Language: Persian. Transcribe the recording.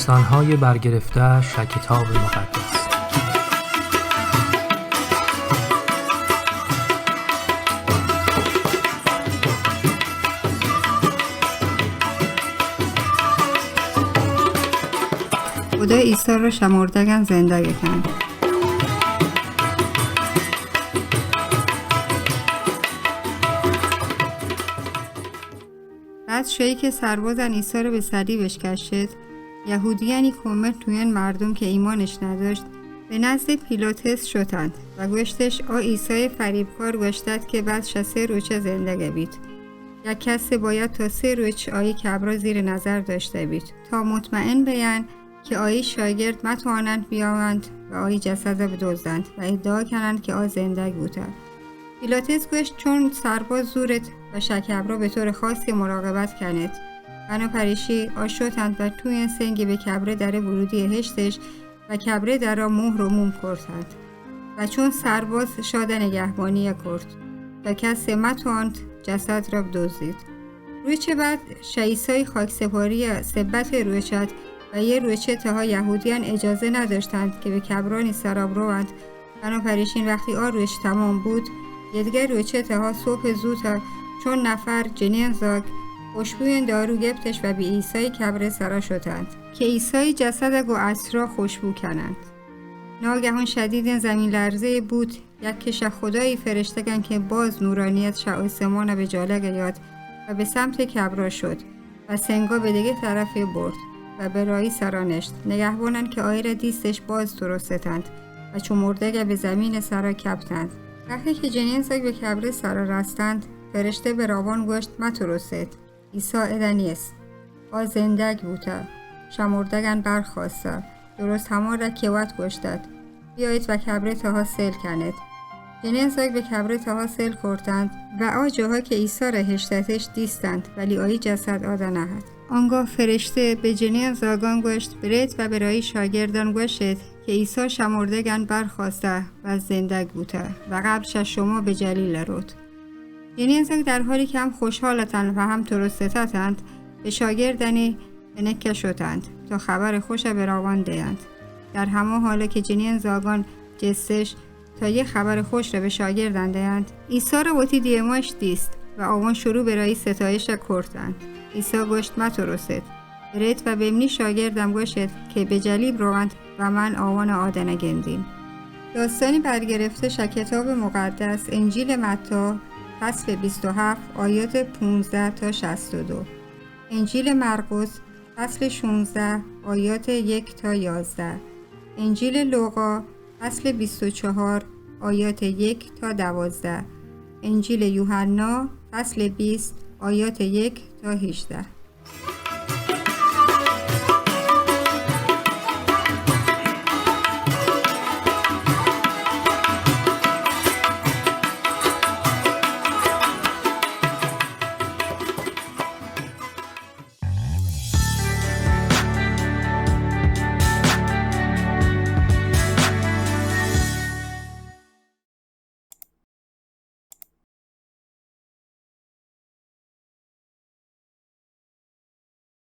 داستان‌های برگرفته‌اش از کتاب مقدس. خدا عیسی را شمردگان زنده کرد. بعد شایی که سربازن عیسی را به صلیبش کشید، یهودیانی کمر توین مردم که ایمانش نداشت به نزد پیلاطس شدند و گوشتش عیسی فریبکار گوشتد که بعد 3 روزه زنده بید. یک کس باید تا 3 روز آیی کبرا زیر نظر داشته بید تا مطمئن بیان که آیی شاگرد متوانند بیاوند و آیی جسد بدزدند و ادعا کنند که زنده بوده. پیلاطس گوشت چون سرباز زورت و شکبرا به طور خاصی مراقبت کنید. بنابراین آشوتند و توی این سنگی به کبره در ورودی هشتش و کبره در را مهر و موم کردند و چون سرباز شاده نگهبانی کرد و کسی متواند جسد را بدزدید. روچه بعد عیسی خاک سپاری سبت روچت و یه روچه تاها یهودیان اجازه نداشتند که به کبرانی سراب روند. بنابراین وقتی روچ تمام بود یه دیگر روچه تاها صبح زود چون نفر جنین زاگ خوشبوی دارو گبتش و به عیسی کبر سرا شدند که عیسی جسد گو اسرا خوشبو کنند. ناگهان شدید زمین لرزه بود. یک کش خدایی فرشتگان که باز نورانیت آسمان به جالگ یاد و به سمت کبرا شد و سنگا به دیگه طرف برد و به رایی سرانشت. نگهبانند که آیره دیستش باز درستند و چون مردگه به زمین سرا کپتند. وقتی که جنین زاگ به کبر سرا رستند فرشته به راوان گوشت مترسید. عیسی ادنیست. زندگ بوده. شمردگان برخواسته. درست همان را کیوت گوشتد. بیایید و کبر تاها سیل کنید. جنین زاگ به کبر تاها سیل کردند و جاها که عیسی را هشتتش دیستند ولی آیی جسد نهد. آنگاه فرشته به جنین زاگان گوشت برید و برای شاگردان گوشید که عیسی شمردگان برخواسته و زندگ بوده و قبلش شما به جلیل رود. جنین زاگ در حالی که هم خوشحالتند و هم ترستتند به شاگردانی بنکه شدند تا خبر خوش به راوان دیند. در همه حالا که جنین زاگان جستش تا یه خبر خوش را به شاگردان دیند عیسی را وقتی دیماش دیست و آوان شروع به رای ستایش کردند. عیسی گوشت مترسید. برید و بمنی شاگردم گوشید که به جلیب روند و من آوان آدنه گندیم. داستانی برگرفته از کتاب مقدس انجیل متی فصل 27 آیات 15 تا 62. انجیل مرقس فصل 16 آیات 1 تا 11. انجیل لوقا فصل 24 آیات 1 تا 12. انجیل یوحنا فصل 20 آیات 1 تا 18.